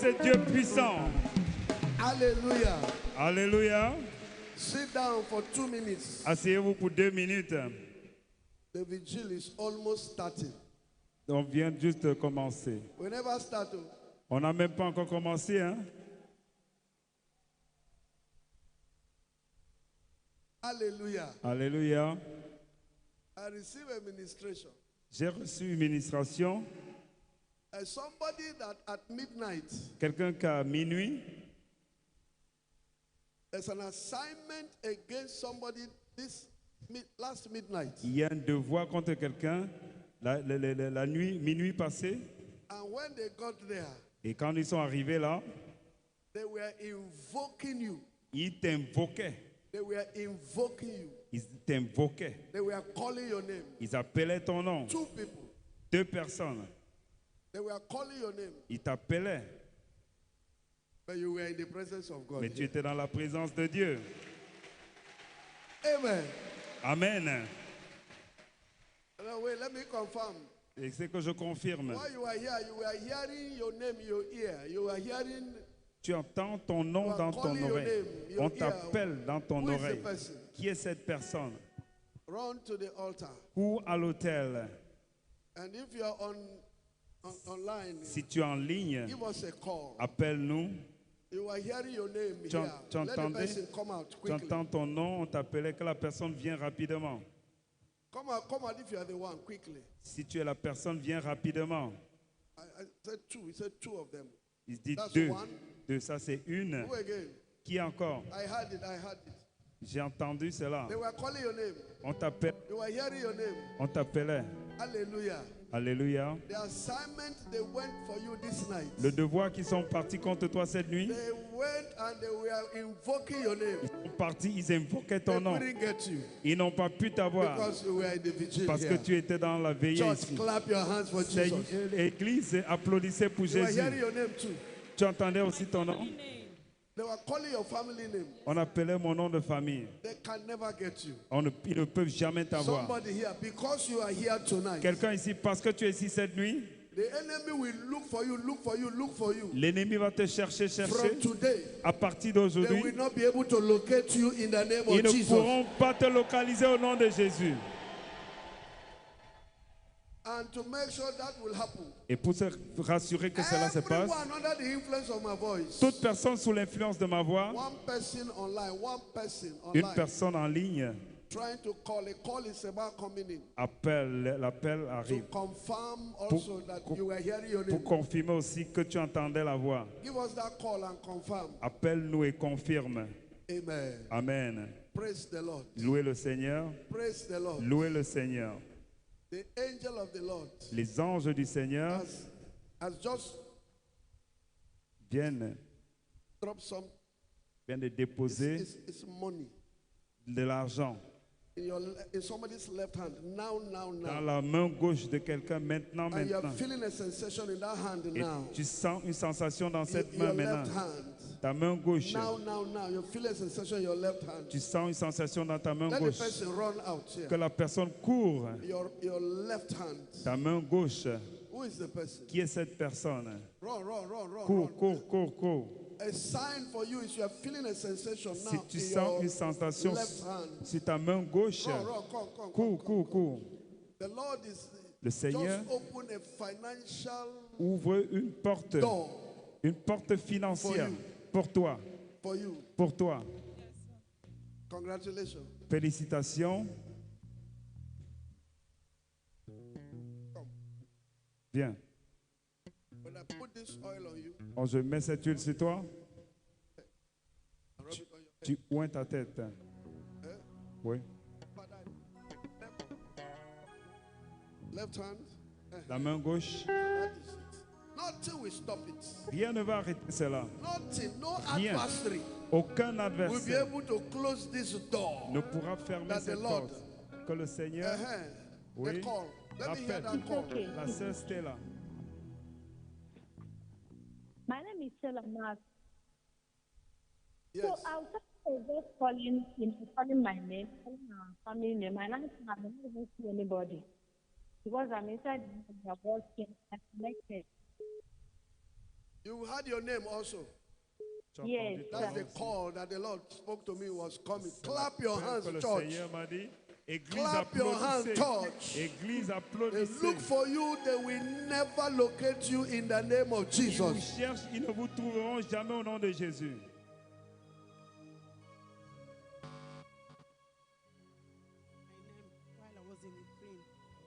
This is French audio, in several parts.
ce Dieu puissant. Hallelujah. Alléluia. Sit down for 2 minutes. Asseyez-vous pour 2 minutes. The vigil is almost starting. On vient juste de commencer. We never start. On n'a même pas encore commencé, hein? Hallelujah. Alléluia. I receive a ministration. J'ai reçu une ministration. Somebody that at midnight, Quelqu'un qui à minuit, there's an assignment against somebody this last midnight. il y a un devoir contre quelqu'un la nuit, minuit passé. And when they got there, Et quand ils sont arrivés là, they were invoking you. ils t'invoquaient. They were invoking you. Ils t'invoquaient. They were calling your name. Ils appelaient ton nom. 2 people. 2 personnes. They were calling your name. Ils t'appelaient. But you were in the presence of God. Mais tu étais dans la présence de Dieu. Amen. Amen. No, wait, let me confirm. Et c'est que je confirme. While you are here, you were hearing your name in your ear. You were hearing. Tu entends ton nom dans ton oreille. On t'appelle dans ton oreille. Qui est cette personne? Run to the altar. Cours à l'autel. And if you are online, Si tu es en ligne, give us a call. appelle-nous. You are hearing your name Tu here. Let the entendais? person come out Tu quickly. entends ton nom, on t'appelait, que la personne vient rapidement. Come out if you are the one quickly. Si tu es la personne, viens rapidement. I said 2. He said 2 of them. Il dit That's 2. one. 2, ça c'est une. Who again? Qui encore? I heard it. I heard it. J'ai entendu cela. They were calling your name. On t'appelle, You were hearing your name. on t'appelait. Hallelujah. Alléluia. The assignment they went for you this night. Le devoir qui sont partis contre toi cette nuit, They went and they were invoking your name. ils sont partis, ils invoquaient They ton nom. couldn't get you Ils n'ont pas pu t'avoir because you were in the vigil parce que here. tu étais dans la veillée Just ici. clap your hands for Jesus. L'église applaudissait pour You were hearing Jésus. your name too. Tu entendais aussi ton nom? They were calling your family name. On appelait mon nom de famille. They can never get you. Ils ne peuvent jamais t'avoir. Somebody here, because you are here tonight, Quelqu'un ici, parce que tu es ici cette nuit, the enemy will look for you, look for you, look for you. l'ennemi va te chercher, chercher. From today, À partir they d'aujourd'hui, will not be able to locate you in the name ils of ne Jesus. pourront pas te localiser au nom de Jésus. And to make sure that will happen, Et pour se rassurer que cela se passe, everyone under the influence of my voice, toute personne sous l'influence de ma voix, one person online, one person une online, personne en ligne, trying to call. A call is about coming in l'appel to arrive confirm also that you were hearing your pour name. confirmer aussi que tu entendais la voix. Give us that call and confirm. Appelle-nous et confirme. Amen. Amen. Praise the Lord. Louez le Seigneur. Praise the Lord. Louez le Seigneur. The angel of the Lord Les anges du Seigneur has just viennent de déposer it's money de l'argent in somebody's left hand. Now. dans la main gauche de quelqu'un maintenant. And you are feeling a sensation in that hand Et now. tu sens une sensation dans cette Your main left maintenant. hand. Ta main gauche. Now. You feel a sensation in your left hand. Tu sens une sensation dans ta main Let the gauche. person run out here. Que la personne court. Your left hand. Ta main gauche. Who is the person? Qui est cette personne? Run. Cours. A sign for you is you are feeling a sensation Si now tu in sens your une sensation left hand. sur ta main gauche, Run. cours. The Lord is Le Seigneur just open a financial ouvre une porte financière pour toi. for you. Pour toi. Congratulations. Félicitations. Viens. When I put this oil on you, Je mets cette huile sur toi. and rub it on your Tu oins ta tête. head. Oui. Left hand. La main gauche. That is it. Nothing will stop it. Rien ne va arrêter cela. Nothing. No Rien. adversary Aucun will be adversaire able to close this door. ne pourra fermer That the cette Lord- porte. Que le Seigneur, The oui, call. Let me hear l'appelle. that call. La sœur Stella. My name is Stella Mark. Yes. So I was just calling my name, calling my family name, and I don't even see anybody because I'm inside the working and connected. You had your name also. Tu as Yes, entendu ton That's nom the aussi. call that the Lord spoke to me was coming. C'est Clap your l'appel hands, que le church. Seigneur m'a dit. Église, Clap your hands, applaudissez. church. Église, They applaudissez. look for you, they will never locate you in the name of Ils vous Jesus. cherchent, ils ne vous trouveront jamais au nom de Jésus. While I was in Ukraine,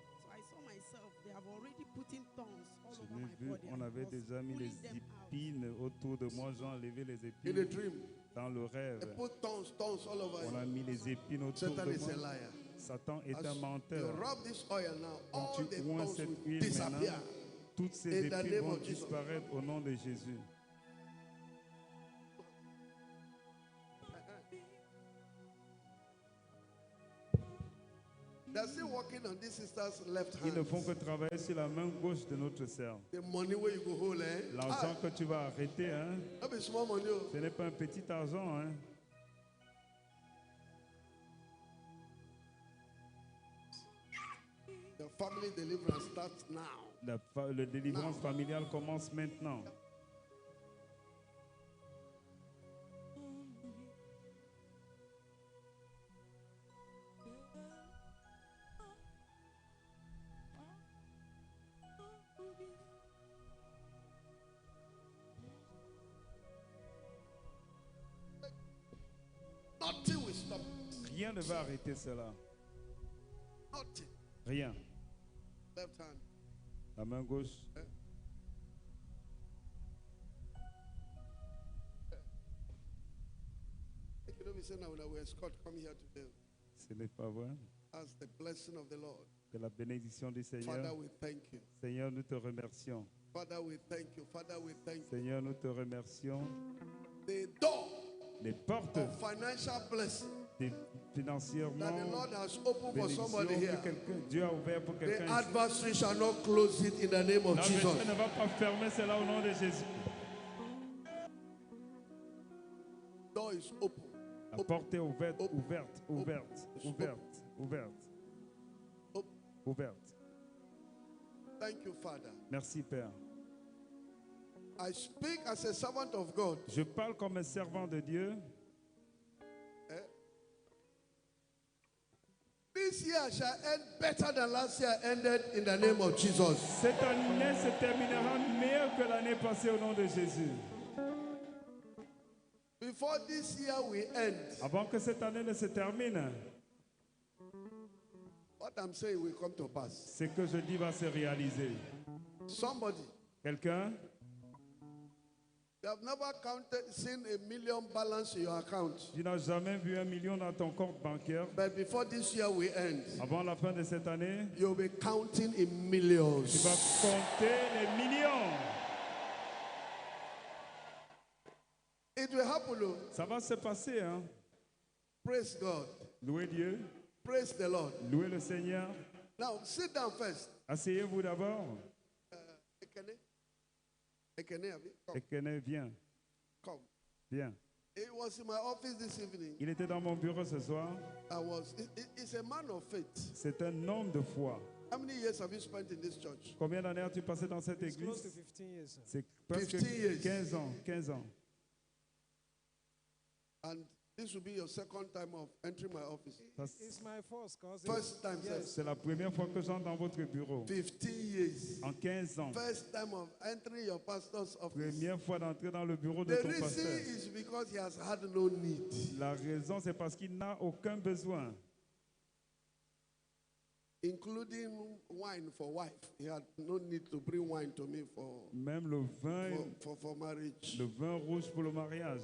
so I saw myself. They have already put in thorns all Je over l'ai my vu, body. on and I avait was déjà mis les pulling them out. épines autour de moi. J'ai enlevé les In épines a dream, dans le they rêve. put thorns all over On a you. mis les épines autour Satan de is a moi. liar. Satan est As un you menteur. rub this oil now, Quand all tu the oins thorns cette will huile disappear. maintenant, toutes ces In the épines name vont of Jesus. disparaître au nom de Jésus. They're still working on this sister's left Ils ne hand. font que travailler sur la main gauche de notre sœur. The money where you go hold, eh? L'argent que tu vas arrêter, hein, Not be small money. Oh. ce n'est pas un petit argent. Hein. The family deliverance starts now. La délivrance familiale commence maintenant. Nothing will stop. Rien ne va arrêter cela. Nothing. Rien. Left hand. La main gauche. You know, we say now that we escort come here today. Ce n'est pas vrai. As the blessing of the Lord. Que la bénédiction du Father, Seigneur. we thank you. Seigneur, nous te remercions. Father, we thank you. Father, we thank you. Seigneur, nous te remercions. The door Les portes of financial blessing des- that financièrement, the Lord has opened for bénédiction somebody que here. Dieu a ouvert pour The quelqu'un. ici. adversary shall not close it in the name of L'adversaire Jesus. ne va pas fermer cela au nom de Jésus. Door is open. La porte est ouverte, Open. ouverte, ouverte, Open. ouverte, ouverte, Open. ouverte. Thank you, Father. Merci Père. I speak as a servant of God. Je parle comme un servant de Dieu. This year shall end better than last year ended in the name of Jesus. Cette année se terminera meilleure que l'année passée au nom de Jésus. Before this year we end, Avant que cette année ne se termine, what I'm saying will come to pass. ce que je dis va se réaliser. Somebody, Quelqu'un, you have never seen a million balance in your account. tu n'as jamais vu 1 million dans ton compte bancaire. But before this year we end, Avant la fin de cette année, you'll be counting in tu millions. vas compter les millions. It will happen. Oh. Ça va se passer, hein? Praise God. Louez Dieu, Praise the Lord. louez le Seigneur. Now sit down first. Asseyez-vous d'abord. Ekene? Ekene, have you? Come. Ekene, viens, Come. viens. It was in my office this evening. Il était dans mon bureau ce soir. He's a man of faith. C'est un homme de foi. How many years have you spent in this church? Combien d'années as-tu passé dans cette It's close to église? 15 years. Sir. C'est presque 15 years. 15 ans. 15 ans. And this will be your second time of entering my office. Ça, It's my first cause. First time, sir. C'est la première fois que j'entre dans votre bureau. 15 years. En 15 ans. First time of entering your pastor's office. Première fois d'entrer dans le bureau de The ton reason pasteur. is because he has had no need. La raison, c'est parce qu'il n'a aucun besoin. Including wine for wife. He had no need to bring wine to me Même le vin, for marriage. le vin rouge pour le mariage.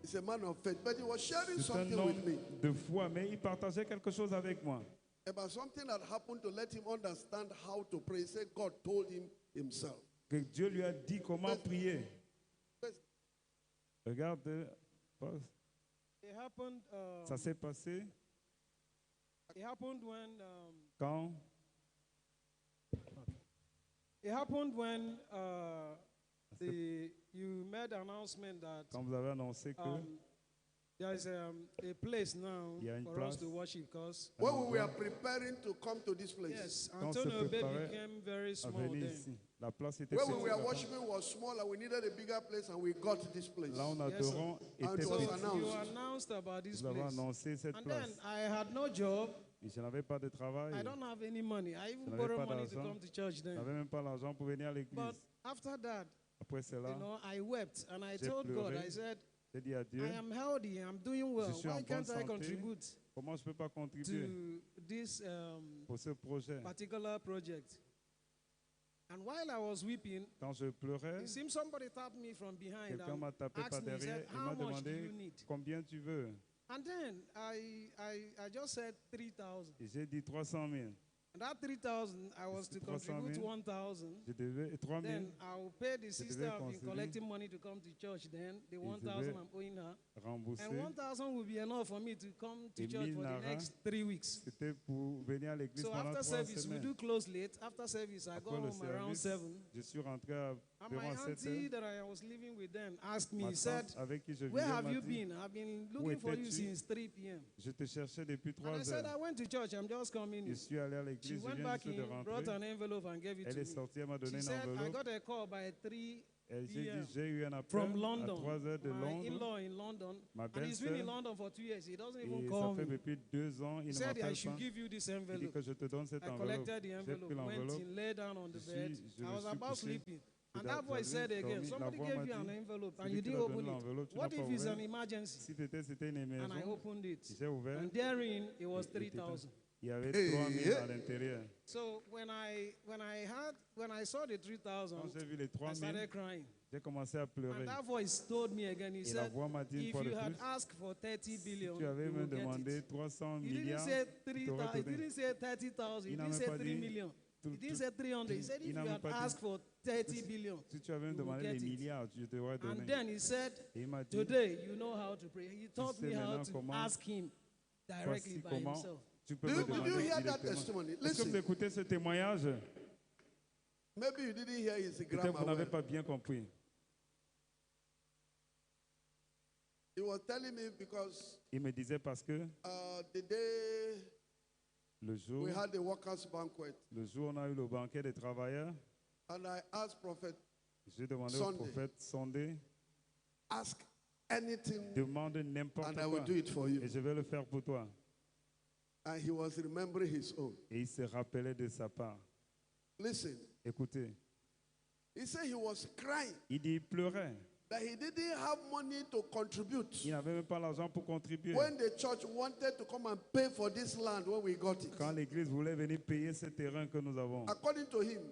He's a man of faith. But he was sharing C'est un something homme with me de foi, mais il partageait quelque chose avec moi. about something that happened to let him understand how to pray. He said God told him himself. Que Dieu lui a dit comment prier. Regarde, It happened. ça s'est passé It happened when. quand It happened when you made the announcement that vous avez annoncé que there's a place now Il y a une for us place. to worship because When we were preparing to come to this place, yes, Quand on se Antonio Bay préparait became very à small venir then. ici, la place était when we petite were là-bas. worshiping was small and we needed a bigger place and we got this place. Là, on Yes, sir. adorant And était it was petit. So announced. you announced about this Nous avons place. annoncé cette And place. then I had no job. Et je n'avais pas de travail. I don't have any money. I Je even n'avais borrowed pas money to d'argent. come to church Je then. n'avais même pas l'argent pour venir à l'église. But after that, Après cela, I wept and I J'ai told God, pleuré. I said, j'ai dit à Dieu, I am healthy, I'm doing well. suis en Why can't bonne I santé. contribute comment je ne peux pas contribuer to this pour ce projet? particular project? And while I was weeping, Quand je pleurais, it seemed somebody tapped me from behind quelqu'un and m'a tapé par asked me, he derrière said, et how m'a much do demandé you need? combien tu veux. And then I just said 3,000. Et j'ai dit 300 000. And that 3,000, I was to 300 000. contribute 1,000. Je devais 3 000. Then I will pay the sister I've been contribuer. collecting money to come to church. Then the 1,000 I'm owing her, Rembourser. and 1,000 will be enough for me to come to Et church for the 1,000 next 3 weeks. C'était pour venir à l'église So pendant after 3 service, we semaines. do close late. After service, I go Après le home around service, 7. je suis rentré à And my environ 7 auntie heures. that I was living with then asked me, Ma he said, tante avec qui je "Where vivais have m'a you dit, been? I've been looking for you étais-tu? since 3 p.m." je te cherchais depuis And I 3 said, heures. "I went to church. I'm just coming Je in." suis allé à She l'église, je went viens back juste de in, brought rentrer. an envelope and gave it Elle to est me. sortie, elle m'a donné She une said, "I enveloppe. got a call by 3 Et j'ai p.m. dit, j'ai eu un appel from à London. 3 heures de My Londres. in-law in London. Ma And he's been in belle-sœur. London for 2 years. He doesn't Et even ça call fait me. depuis 2 ans, He il ne said, "I m'appelle should pas. give you this Il dit envelope." que je te donne cette I enveloppe. collected the J'ai envelope, pris went l'enveloppe. in, lay down on the bed. Je I me was suis about couché. sleeping. And J'avais that voice said again, dormi. La "Somebody voix gave m'a you an dit, envelope and celui you qui didn't t'a open donné it. l'enveloppe, tu n'as What pas if it's an ouvert? emergency?" Si c'était une And I maison, opened it. j'ai ouvert. And therein, it was Il était- 3,000. Il y avait Hey, 3 000 yeah. à l'intérieur. So when I saw the 3,000, Quand j'ai vu les I 3 000, started crying. j'ai commencé à pleurer. And that voice told me again, he Et la said, voix m'a dit une "If fois de you had plus, asked for 30 billion, tu avais you me will get demandé it." 300 He didn't milliards, say je 3,000. t'aurais He donné. didn't say 30,000. He Il didn't n'avait say pas 3 dit million. tout- He didn't tout- say 300. He said, il "If n'a you même had pas dit- asked for 30 billion." Si tu avais me you will demandé get les it. milliards, je t'aurais donné. And then he said, Et il m'a dit, "Today, you know how to pray." He taught me sais how maintenant to comment- ask him directly voici by comment himself. tu peux Did me you demander hear that directement. testimony? Est-ce que vous Listen, écoutez ce témoignage? maybe you didn't hear his Peut-être grammar. vous n'avez well. pas bien compris. He was telling me because Il me disait parce que the day le jour we had the workers' banquet, où on a eu le banquet des travailleurs, and I asked Prophet, j'ai demandé Sunday. au prophète Sondé, ask anything demande n'importe and I will quoi do it for you. et je vais le faire pour toi. And he was remembering his own. Et il se rappelait de sa part. Listen, Écoutez, he said he was crying il dit il pleurait. that he didn't have money to contribute Il n'avait même pas l'argent pour contribuer. when the church wanted to come and pay for this land when we got it. Quand l'église voulait venir payer ce terrain que nous avons, According to him,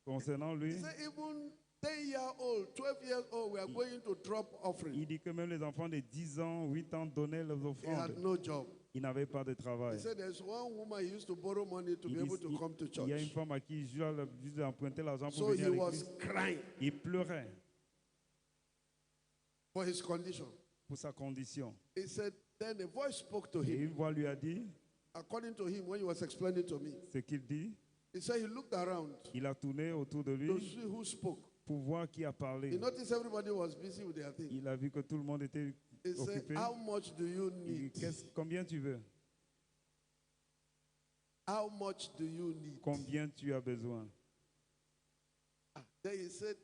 concernant lui, he said even 10-year-old, 12 years old, we are going to drop offering. il dit que même les enfants de 10 ans, 8 ans donnaient les He had offrandes. no job. Ils n'avaient pas de travail. He said there's one woman he used to borrow money to Il be dit- able to come to il y a une church. femme à qui je emprunté l'argent pour So venir he à was l'église. crying Il pleurait for his condition. pour sa condition. He said, then a voice spoke to Et him. une voix lui a dit, According to him, when he was explaining to me, ce qu'il dit, he said he looked around il a tourné autour de to lui see who spoke. pour voir qui a He parlé. noticed everybody was busy with their thing. Il a vu que tout le monde était He said, occupé. how much do you Il dit, need? combien tu veux? How much do you need? Combien tu as besoin? Then he said,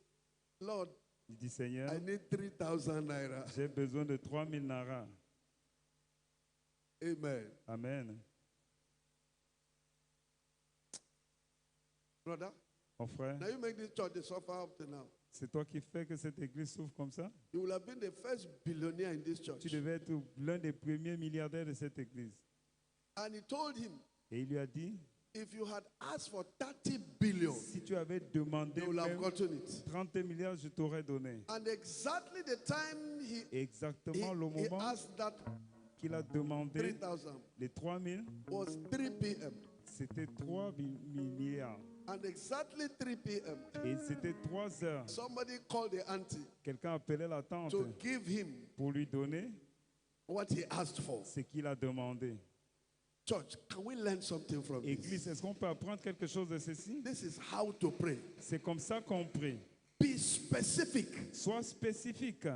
Lord, Il dit, Seigneur, I need 3,000 naira. j'ai besoin de 3000 naras. Amen. Amen. Brother, Mon frère, now you make this church the suffer up to now. c'est toi qui fais que cette église souffre comme ça? You will have been the first billionaire in this church. Tu devais être l'un des premiers milliardaires de cette église. And he told him, Et il lui a dit, if you had asked for 30 billion, si tu avais demandé they will have même gotten it. 30 milliards, je t'aurais donné. And exactly the time Exactement le he moment asked that qu'il a demandé 3,000 les 3000, was 3 p.m. c'était 3 milliards. And exactly 3 p.m., Et c'était 3 heures. somebody called the auntie Quelqu'un appelait la tante to give him pour lui donner what he asked for. ce qu'il a demandé. Church, can we learn something from Église, this? est-ce qu'on peut apprendre quelque chose de ceci? This is how to pray. C'est comme ça qu'on prie. Be specific. Sois spécifique.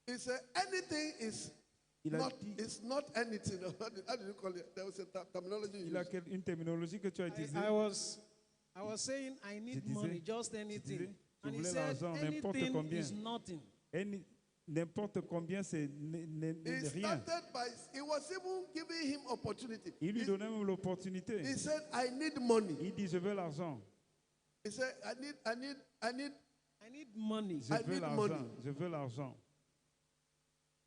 He said, anything is Il a not, dit, it's not anything. How did you call it? There was a terminology. il a une terminologie que tu as utilisée. I was saying I need disais- money, just Je anything. disais, je And he voulais said, l'argent, n'importe anything combien. is nothing. N'importe combien, c'est He rien. started by, he was even giving him opportunity. Il lui donnait même l'opportunité. He said, I need money. Il dit, je veux l'argent. He said, I need, I need money. Je I veux need l'argent. money. Je veux l'argent.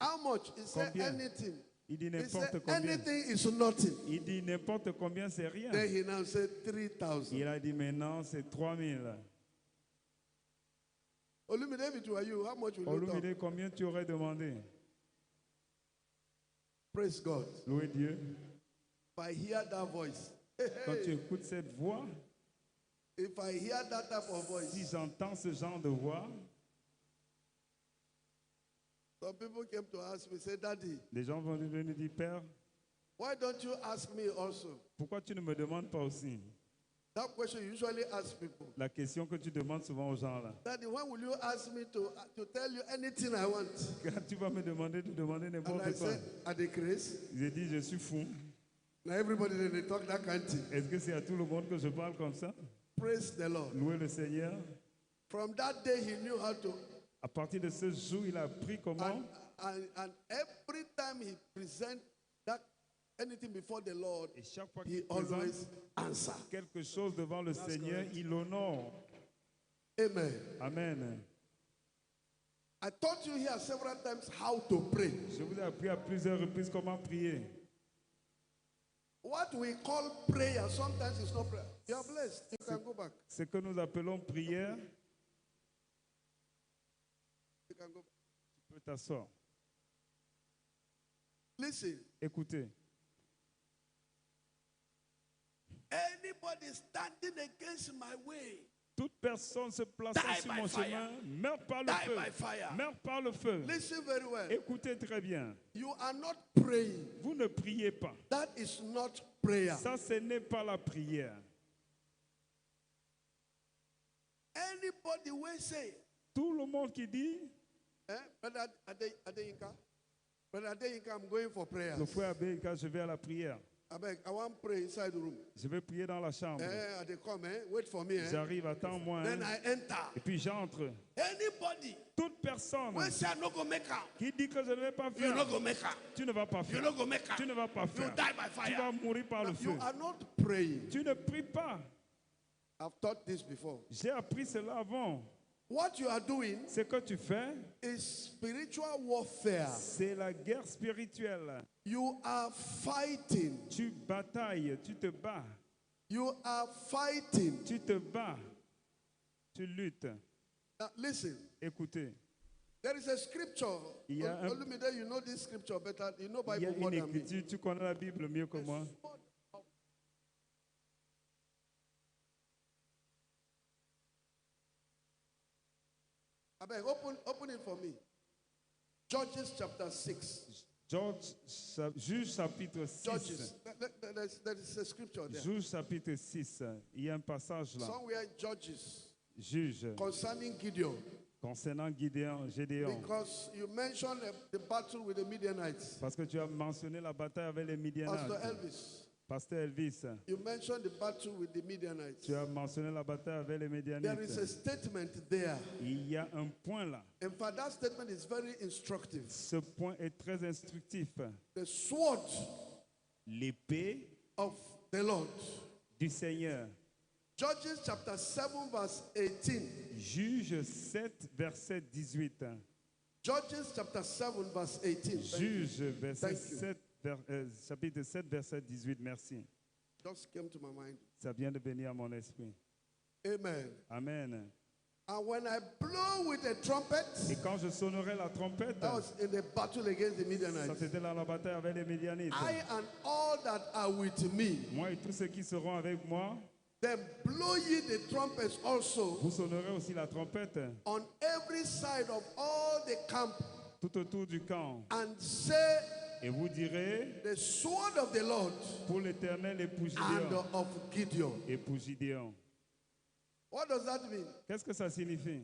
how much? He said, Combien? anything. Il dit He n'importe said, combien. anything is nothing. Il dit n'importe combien, c'est rien. Then he now said 3,000. Il a dit maintenant, c'est 3000. Olumide, if it were you, how much will you Olumide, talk? combien tu aurais demandé? Praise God. Louez Dieu. If I hear that voice, Quand tu écoutes cette voix, if I hear that type of si voice, j'entends ce genre de voix, some people came to ask me, say, Daddy, les gens vont venir dire, Père, why don't you ask me also? pourquoi tu ne me demandes pas aussi? That question you usually ask people. La question que tu demandes souvent aux gens là. Daddy, when will you ask me to tell you anything I want? Quand tu vas me demander de demander And I n'importe quoi, said, at the grace, j'ai dit, je suis fou. now everybody they talk that kind of thing. Est-ce que c'est à tout le monde que je parle comme ça? Praise the Lord. Louez le Seigneur. From that day, he knew how to. À partir de ce jour, il a appris comment. And every time he present that anything before the Lord, Et chaque fois he qu'il présente always answer. quelque chose devant le Seigneur, il l'honore. Amen. Amen. I taught you here several times how to pray. Je vous ai appris à plusieurs reprises comment prier. What we call prayer sometimes is not prayer. You are blessed. You can go back. Ce que nous appelons prière, You can go back. tu peux t'asseoir. Listen. Écoutez, Anybody standing against my way, toute personne se plaçant Die sur by mon fire. chemin meurt par le die feu. by fire. Meurt par le feu. Listen very well. Écoutez très bien. You are not praying. Vous ne priez pas. That is not prayer. Ça, ce n'est pas la prière. Anybody will say, Tout le monde qui dit, Brother Adeyinka, Brother Adeyinka, I'm going for prayer. le frère Abeka, je vais à la prière. I beg, I want to pray inside the room. Je vais prier dans la chambre. They come, wait for me. J'arrive, attends-moi. Then I enter. Et puis j'entre. Anybody Toute personne will say, I'm not going to make out. qui dit que je ne vais pas You're faire, not going to make out. tu ne vas pas You're faire. not going to make out. Tu ne vas pas You faire. die by Tu vas fire. mourir par le You feu. are not praying. Tu ne pries pas. I've taught this before. J'ai appris cela avant. What you are doing Ce que tu fais, is spiritual warfare. c'est la guerre spirituelle. You are fighting. Tu batailles, tu te bats. You are fighting. Tu te bats. Tu luttes. Now listen. Écoutez, There is a scripture. Il y a un- Olumide, you know this scripture better. You know il y a Bible more une than me. écriture, tu connais la Bible mieux que moi. I beg, open it for me. Judges chapter 6. Juge chapitre 6. Judges. There is a scripture there. Juge chapitre 6. Il y a un passage là. Somewhere Judges Juge concerning Gideon. concernant Gédéon. Because you mentioned the battle with the Midianites. Parce que tu as mentionné la bataille avec les Pastor Midianites. Elvis, Pasteur Elvis, you mentioned the battle with the Midianites. tu as mentionné la bataille avec les There is a Midianites. statement there. Il y a un point là. In fact, that statement is very instructive. Ce point est très instructif. The sword L'épée of the Lord. du Seigneur. Judges chapter 7 verse 18. Juge 7, verset 18. Judges chapter 7 verse 18. Juge, verset Thank you. 7, chapitre 7, verset 18. Merci. Just came to my mind. Ça vient de venir à mon esprit. Amen. Amen. And when I blow with a trumpet, Et quand je sonnerai la trompette, that was in the battle against the ça Midianites. c'était dans la bataille avec les Midianites. I and all that are with me, Moi et tous ceux qui seront avec moi, then blow ye the trumpets also vous sonnerez aussi la trompette on every side of all the camp, tout autour du camp. and say, Et vous direz, the sword of the Lord pour l'Éternel et pour and Gideon. of Gideon. Et pour Gideon. What does that mean? Qu'est-ce que ça signifie?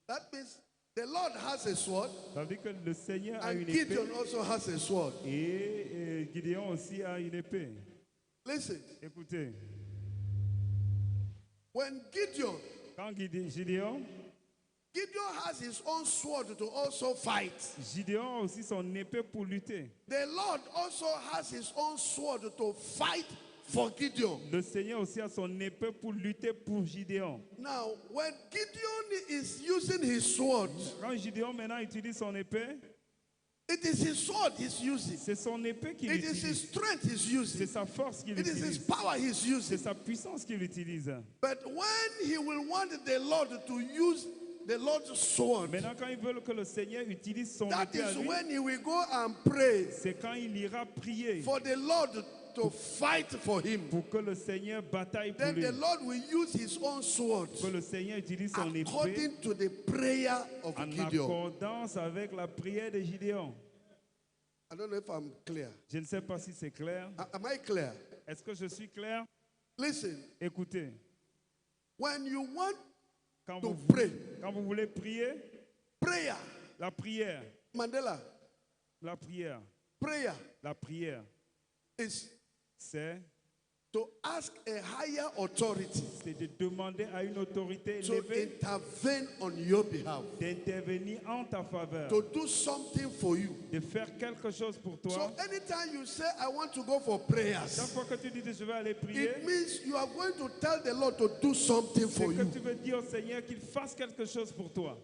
That means The Lord has a sword, Ça veut dire que le Seigneur a and une épée Gideon also has a sword. et Gideon aussi a une épée. Listen, Écoutez, when Gideon Gideon has his own sword to also fight, a aussi son épée pour lutter. the Lord also has his own sword to fight for Gideon. Le Seigneur aussi a son épée pour lutter pour Gideon. Now, when Gideon is using his sword, Quand Gideon maintenant utilise son épée, it is his sword he's using. c'est son épée qu'il It is his utilise. strength he's C'est using. sa force qu'il It is his utilise. power he's C'est using. sa puissance qu'il utilise. But when he will want the Lord to use the Lord's sword, Maintenant, quand ils veulent que le Seigneur utilise son that épée à is lui, when he will go and pray c'est quand il ira prier for the Lord to fight for him. pour que le Seigneur bataille pour Then lui. the Lord will use his own sword Que le Seigneur utilise son épée according to the prayer of en Gideon. accordance avec la prière de Gideon. I don't know if I'm clear. Je ne sais pas si c'est clair. Am I clear? Est-ce que je suis clair? Listen, Écoutez, when you want quand to vous, pray, quand vous voulez prier, prayer, la prière, Mandela, la prière, prayer la prière, is c'est to ask a higher authority de demander à une autorité to élevée intervene on your behalf, d'intervenir en ta faveur, to do something for you. de faire quelque chose pour So toi. anytime you say, I want to go for Chaque prayers, fois que tu dis que je vais aller prier, it means you are going to tell the Lord to do something c'est for que you. tu veux dire au Seigneur qu'il fasse quelque chose pour toi.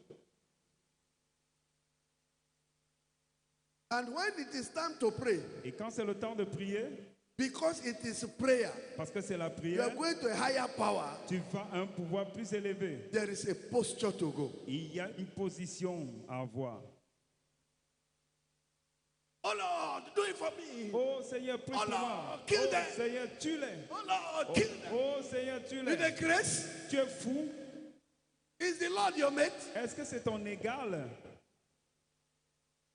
And when it is time to pray, Et quand c'est le temps de prier, because it is prayer, parce que c'est la you are prière, going to a higher power, tu vas à un pouvoir plus élevé. there is a posture to go. Il y a une position à avoir. Oh Lord, do it for me. Oh Seigneur, prie Oh pour moi. Lord, kill Oh them. Seigneur, tue-les. Oh Lord, Oh, kill them. oh Seigneur, With tue-les. the grace, Tu es fou. is the Lord your mate? Est-ce que c'est ton égal?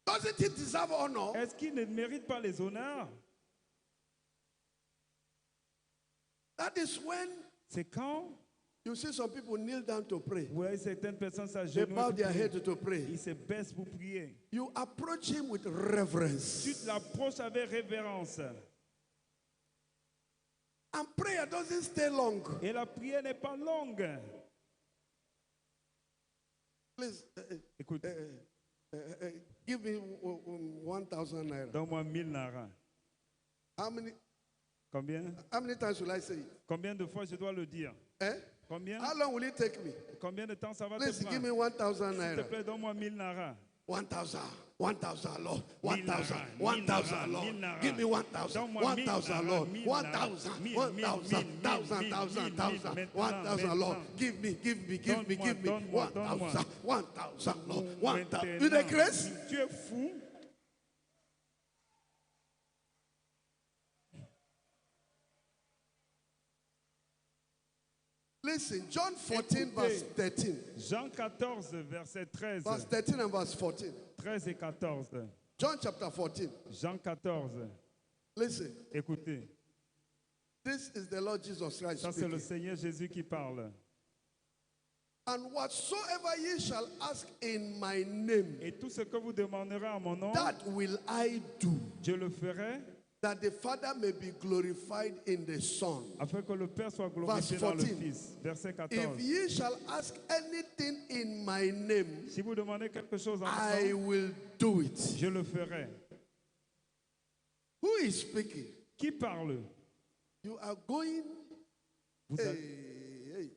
Doesn't he deserve honor? Est-ce qu'il ne mérite pas les honneurs? That is when C'est quand you see some people kneel down to pray. vous voyez certaines personnes They s'agenouillent bow pour their prier. head to pray. Ils se baissent pour prier. You approach him with reverence. Tu l'approches avec révérence. And prayer doesn't stay long. Et la prière n'est pas longue. Please, Écoute, give me 1,000 naira. donne-moi 1000 naras. How many Combien? times will I say it? Combien de fois je dois le dire? Eh? Combien? How long will it take me? Combien de temps ça va te Please give me prendre? 1,000 S'il te naira. plaît, donne-moi 1000 naras. 1,000, 1,000, Lord. 1,000, 1000 1,000, Lord. 1000 naras. Give me 1,000, Donne-moi 1000 1,000, Lord. 1000 1,000, 1000 1,000, 1,000, 1,000, Lord. Give me, Donne-moi. 1,000, 1,000, Lord. 1,000. Maintenant, With the grace, tu es fou. listen, John 14, verse 13. Jean 14, verset 13. Verse 13 and verse 14. 13 et 14. John chapter 14. Jean 14. Listen, Écoutez, this is the Lord Jesus Christ ça c'est le speaking. Seigneur Jésus qui parle. And whatsoever ye shall ask in my name, Et tout ce que vous demanderez en mon nom, that will I do, je le ferai, that the Father may be glorified in the Son. afin que le Père soit glorifié Verse dans le 14. Fils. Verset If 14. ye shall ask anything in my name, Si vous demandez quelque chose en mon I nom, will do it. je le ferai. Who is speaking? Qui parle? You are going. Vous Hey, allez hey.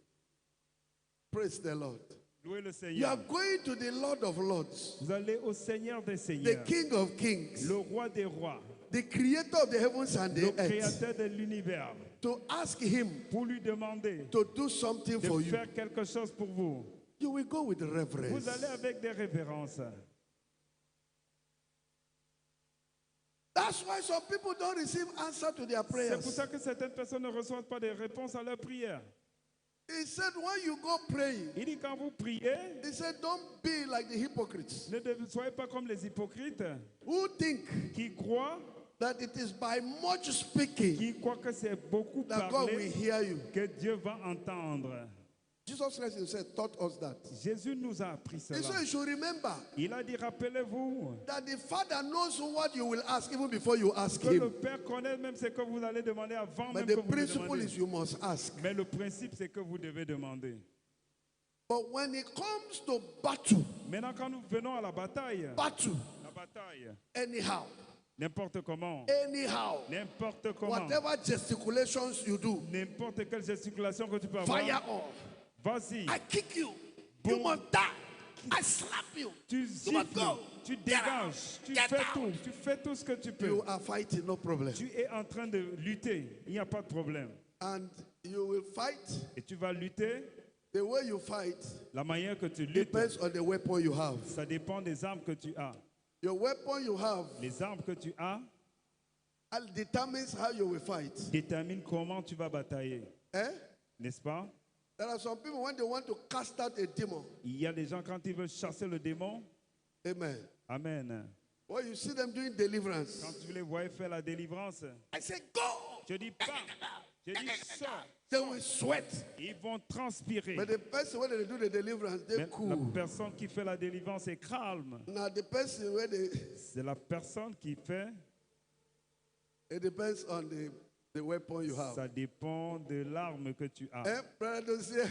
Praise the Lord. louer le You are Seigneur. going to the Lord of Lords, Vous allez au Seigneur des the Seigneurs, King of Kings, le Roi des Rois, the Creator of the heavens and le the earth, Créateur de l'univers, to ask Him pour lui demander to do something de for you. faire quelque chose pour vous. You will go with Vous reverence. allez avec des révérences. That's why some people don't receive answer to their C'est pour prayers. ça que certaines personnes ne reçoivent pas de réponse à leurs prières. He said, when you go praying, Il dit quand vous priez, he said, don't be like the hypocrites ne soyez pas comme les hypocrites who think qui croient that it is by much speaking que c'est beaucoup that God will parler hear you. que Dieu va entendre. Jesus Christ himself taught us that. Jésus nous a appris And so cela. you should remember Il a dit, rappelez-vous that the Father knows what you will ask even before you ask que le him. Père connaît même ce que vous allez demander avant But même the que vous le principle demandez. is you must ask. Mais le principe, c'est que vous devez demander. But when it comes to battle, Maintenant, quand nous venons à la bataille, anyhow, n'importe comment, anyhow, n'importe comment, whatever gesticulations you do, n'importe quelle gesticulation que tu peux avoir, fire off. vas-y, I kick you. You must die. I slap you. tu You must gifles, go. tu Get out. dégages, tu Get fais out. tout, tu fais tout ce que tu peux. You are fighting, no problem. Tu es en train de lutter, il n'y a pas de problème. And you will fight. Et tu vas lutter, The way you fight la manière que tu luttes, depends on the weapon you have. ça dépend des armes que tu as. Your weapon you have Les armes que tu as determines how you will fight. déterminent comment tu vas batailler, Eh? n'est-ce pas? There are some people when they want to cast out a demon. Il y a des gens quand ils veulent chasser le démon, Amen. amen. When you see them doing deliverance, Quand tu les vois faire la délivrance, I say go. je dis pas, je dis sors. They will sweat. Ils vont transpirer. But the person when they do the deliverance, Mais they're la cool. personne qui fait la délivrance est calme. Now the person when they C'est la personne qui fait, it depends on the weapon you have. ça dépend de l'arme que tu as. Eh, Brother Dozier?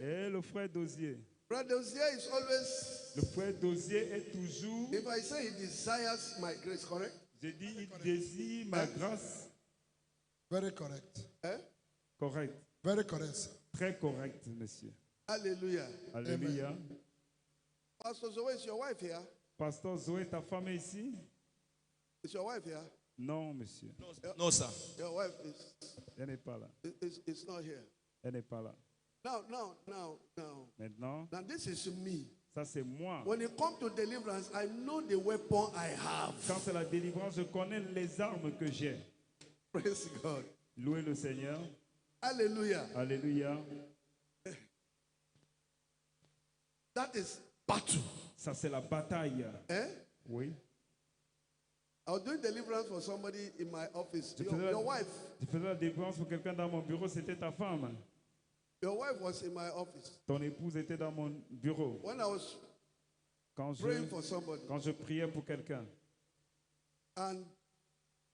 Et le frère Dosier. Brother Dozier is always, Le frère Dosier est toujours, if I say he desires my grace, correct? je dis, il désire ma grâce. Very correct. Eh? Correct. Very correct, sir. Très correct, monsieur. Hallelujah. Alléluia. Pastor Zoe, is your wife here? Pasteur Zoé, ta femme est ici? Is your wife here? Non, monsieur. No, sir. Your wife is Elle n'est pas là. it's not here. Elle n'est pas là. Now. Maintenant, Now this is me. ça c'est moi. When it comes to deliverance, I know the weapon I have. Quand c'est la délivrance, je connais les armes que j'ai. Praise God. Louez le Seigneur. Hallelujah. Alléluia. That is battle. Ça c'est la bataille. Eh? Oui. I was doing deliverance for somebody in my office. Je faisais Your wife. Je faisais la délivrance pour quelqu'un dans mon bureau, c'était ta femme. Your wife was in my office. Ton épouse était dans mon bureau. When I was Quand praying for somebody. je priais pour quelqu'un. And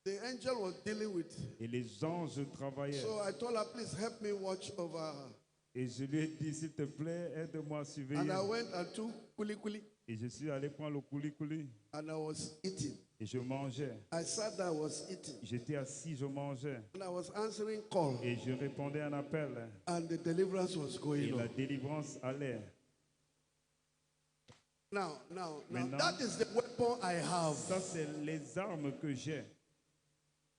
the angel was dealing with. Et les anges travaillaient. So I told her, please help me watch over her. Et je lui ai dit, s'il te plaît, aide-moi à surveiller. And I went and took kuli kuli. Et je suis allé prendre le kouli-kouli. And I was eating. Et je mangeais. I sat there, I was eating. J'étais assis, je mangeais. And I was answering call. Et je répondais à un appel. And the deliverance was Et going la on. délivrance allait. Now, Maintenant, that is the weapon I have. Ça, c'est les armes que j'ai.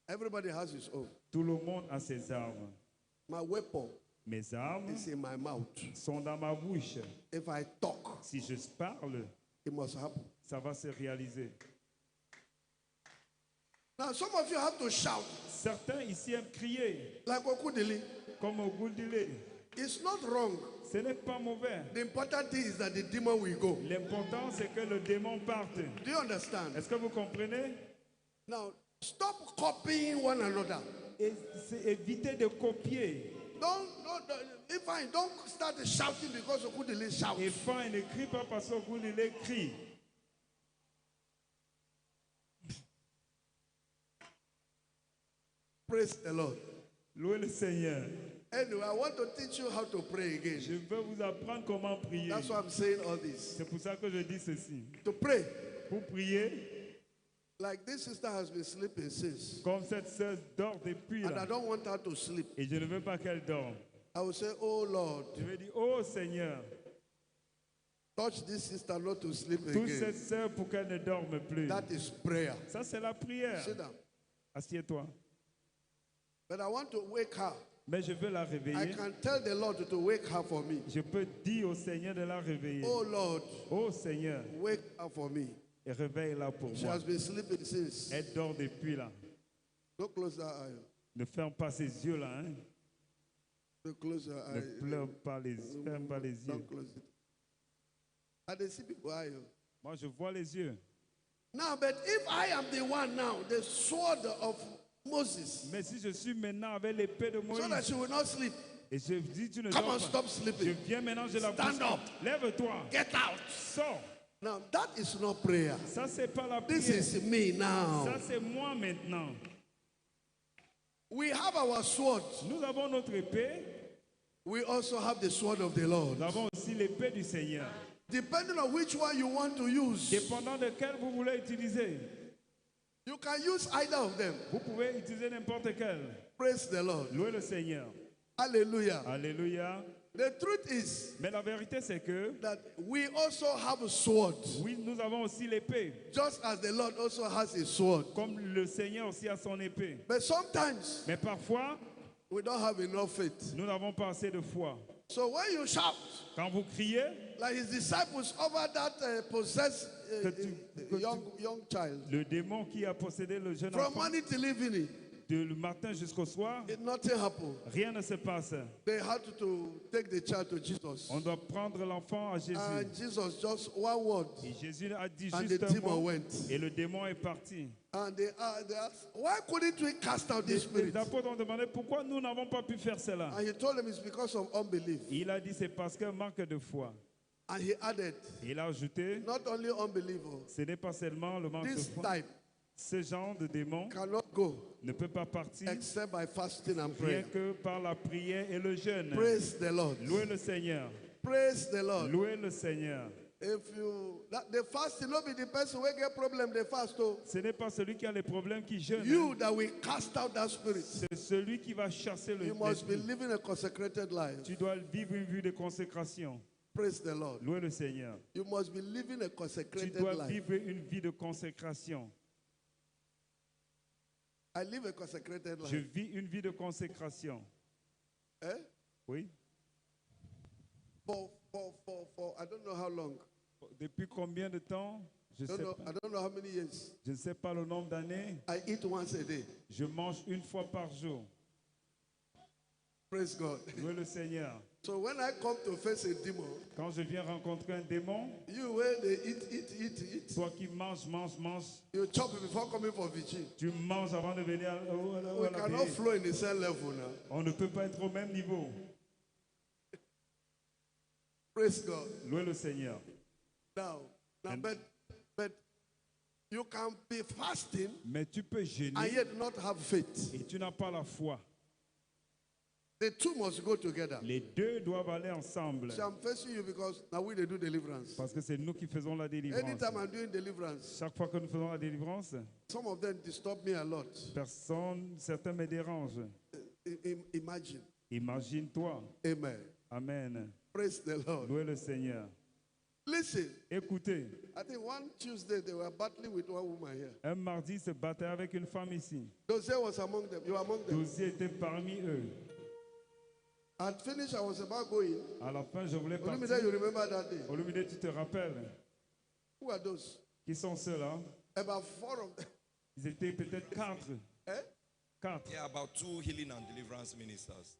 Everybody has his own. Tout le monde a ses armes. My weapon Mes armes is in my mouth. sont dans ma bouche. If I talk, Si je parle, it must happen. ça va se réaliser. Now, some of you have to shout, Certains ici aiment crier, like Okudili. comme au Gouldilé. It's not wrong. Ce n'est pas mauvais. The important thing is that the demon will go. L'important, c'est que le démon parte. Do you understand? Est-ce que vous comprenez? Now, stop copying one another. Et c'est éviter de copier. If I don't start shouting because Okudili shouts. Et fin, ne crie pas parce que Gouldilé crie. Praise the Lord. Louez le Seigneur. Anyway, I want to teach you how to pray again. Je veux vous apprendre comment prier. That's why I'm saying all this. C'est pour ça que je dis ceci. To pray. Pour prier, Like this sister has been sleeping since. comme cette sœur dort depuis And I là, don't want her to sleep. et je ne veux pas qu'elle dorme. I will say, oh Lord, Je vais dire, oh Seigneur, touch this sister not to sleep touche again. cette sœur pour qu'elle ne dorme plus. That is prayer. Ça, c'est la prière. Sit down. Assieds-toi. But I want to wake her. Mais je veux la I réveiller. can tell the Lord to wake her for me. Je peux dire au Seigneur de la réveiller. Oh Lord, Oh Seigneur, wake her for me. et réveille-la pour She moi. has been sleeping since. Elle dort depuis là. Don't close her eye. Ne ferme pas ses yeux là. Hein. Don't close her Ne eye. pleure pas les yeux. Ferme pas les yeux. Don't close it. I dey see people eye. Moi, je vois les yeux. Now, but if I am the one now, the sword of Moses, Mais si je suis maintenant avec l'épée de so that Moïse, she will not sleep. Et je dis, tu ne Come dors on, pas. stop Je sleeping. viens maintenant, je la Stand pousse. up. Lève-toi. Get out. Sors. Now, that is not prayer. Ça, c'est pas la This prière. is me now. Ça, c'est moi maintenant. We have our sword. Nous avons notre épée. We also have the sword of the Lord. Nous avons aussi l'épée du Seigneur. Depending on which one you want to use, Dépendant de quelle vous voulez utiliser. you can use either of them. Vous pouvez utiliser n'importe quelle. Praise the Lord. Louez le Seigneur. Hallelujah. Alléluia. The truth is Mais la vérité, c'est que, that we also have a sword, oui, nous avons aussi l'épée. just as the Lord also has a sword. Comme le Seigneur aussi a son épée. But sometimes Mais parfois, we don't have enough faith. nous n'avons pas assez de foi. So when you shout, Quand vous criez, like his disciples over that possessed young child, le démon qui a possédé le jeune from enfant, morning till evening, du matin jusqu'au soir, nothing happened. rien ne se passe. They had to take the child to Jesus. On doit prendre l'enfant à Jésus. And Jesus, just one word, Et Jésus a dit and juste the un demon mot, went. et le démon est parti. And they asked, why couldn't we cast out this Les spirit? apôtres ont demandé pourquoi nous n'avons pas pu faire cela. And he told them it's because of unbelief. Il a dit c'est parce qu'un manque de foi. And he added, Il a ajouté, not only unbeliever, ce n'est pas seulement le manque de this foi. type Ce genre de démon cannot go ne peut pas partir except by fasting and rien prayer. que par la prière et le jeûne. Praise the Lord. Louez le Seigneur. Praise the Lord. Louez le Seigneur. If you the fasting, not be the person who get problem, they fast. Oh. Ce n'est pas celui qui a les problèmes qui jeûne. You that will cast out that spirit. C'est celui qui va chasser le You must be l'esprit. living a consecrated life. Tu dois vivre une vie de consécration. Praise the Lord. Louez le Seigneur. You must be living a Tu consecrated dois life. vivre une vie de consécration. I live a consecrated Je life. vis une vie de consécration. Eh? Oui. For I don't know how long. Depuis combien de temps? Je I sais don't know how many years. Je ne sais pas le nombre d'années. I eat once a day. Je mange une fois par jour. Praise God. Louez le Seigneur. So when I come to face a demon, Quand je viens rencontrer un démon, you when they eat, toi qui manges, you chop it before coming for vigil. tu manges avant de venir We à la cannot prière. flow in the same level now. On ne peut pas être au même niveau. Praise God. Louez le Seigneur. Now And- but you can be fasting Mais tu peux and jeûner yet not have faith. et tu n'as pas la foi. The two must go together. Les deux doivent aller ensemble. So I'm facing you because now we they do deliverance. Parce que c'est nous qui faisons la délivrance. Anytime I'm doing deliverance, Chaque fois que nous faisons la délivrance, some of them disturb me a lot. certains me dérangent. Imagine. Imagine-toi. Amen. Amen. Praise the Lord. Louez le Seigneur. Listen, Écoutez, I think one Tuesday they were battling with one woman here. un mardi, il se battait avec une femme ici. Jose was among them. You were among them. Dossier était parmi eux. At finish, I was about going. À la fin, je voulais Olumide, partir. you remember that day? Olumide, tu te rappelles? Who are those? Qui sont ceux-là? About 4 of them. Ils étaient peut-être 4. Eh? 4. Yeah, about 2 healing and deliverance ministers.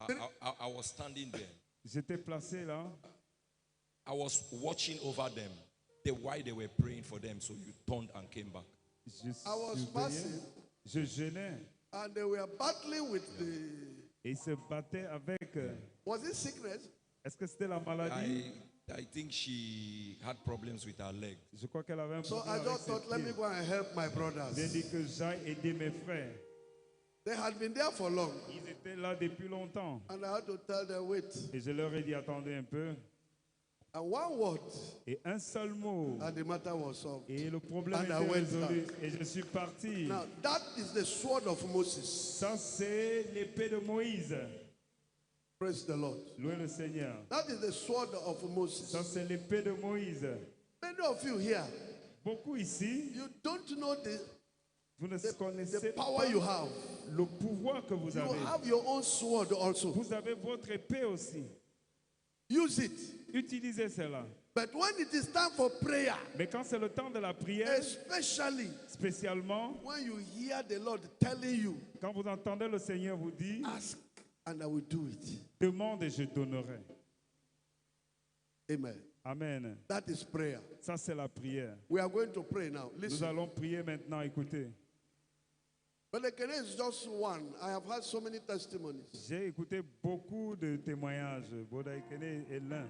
I was standing there. J'étais placé là. I was watching over them while they were praying for them. So you turned and came back. Je I was surveillais. fasting, Je jeûnais. and they were battling with the. Et ils se battaient avec. Was it sickness? Est-ce que c'était la maladie? I think she had problems with her leg. Je crois qu'elle avait un So problème I avec just ses thought, let me pieds. go and help my J'ai brothers. dit que j'aille aider mes frères. They had been there for long, Ils étaient là depuis longtemps. and I had to tell them, wait. Et je leur ai dit, attendez un peu. And one word, Et un seul mot. and the matter was solved. Et le problème And I était went résolu. Et je suis parti. Now, that is the sword of Moses. Ça, c'est l'épée de Moïse. Praise the Lord. Louez le Seigneur. That is the sword of Moses. Ça, c'est l'épée de Moïse. Many of you here, Beaucoup ici, you don't know vous ne the connaissez power pas you have. le pouvoir que vous You avez. have your own sword also. Vous avez votre épée aussi. Use it. Utilisez cela. But when it is time for prayer, Mais quand c'est le temps de la prière, especially spécialement when you hear the Lord telling you, quand vous entendez le Seigneur vous dire, ask and I will do it. demande et je donnerai. Amen. Amen. That is prayer. Ça, c'est la prière. We are going to pray now. Nous Listen. allons prier maintenant, écoutez. But the Kene is just one. I have had so many testimonies. J'ai écouté beaucoup de témoignages. Bodaïkene est l'un.